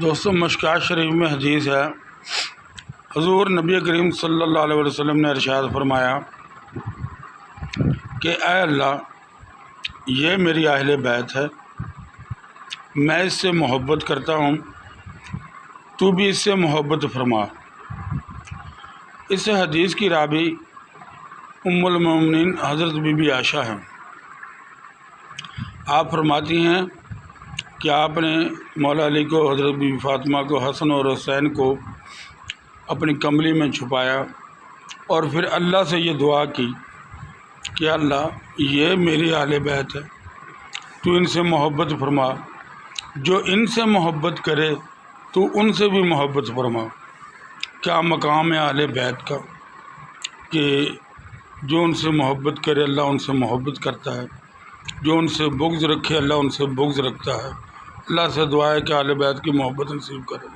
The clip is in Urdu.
دوستوں، مشکوٰۃ شریف میں حدیث ہے، حضور نبی کریم صلی اللہ علیہ وسلم نے ارشاد فرمایا کہ اے اللہ، یہ میری اہل بیت ہے، میں اس سے محبت کرتا ہوں، تو بھی اس سے محبت فرما۔ اس حدیث کی راوی ام المومنین حضرت بی بی عائشہ ہیں۔ آپ فرماتی ہیں کہ آپ نے مولا علی کو، حضرت بی بی فاطمہ کو، حسن اور حسین کو اپنی کملی میں چھپایا اور پھر اللہ سے یہ دعا کی کہ اللہ، یہ میری اہل بیت ہے، تو ان سے محبت فرما، جو ان سے محبت کرے تو ان سے بھی محبت فرما۔ کیا مقام ہے اہل بیت کا کہ جو ان سے محبت کرے اللہ ان سے محبت کرتا ہے، جو ان سے بغض رکھے اللہ ان سے بغض رکھتا ہے۔ اللہ سے دعا ہے کہ اہل بیت کی محبت نصیب کرے۔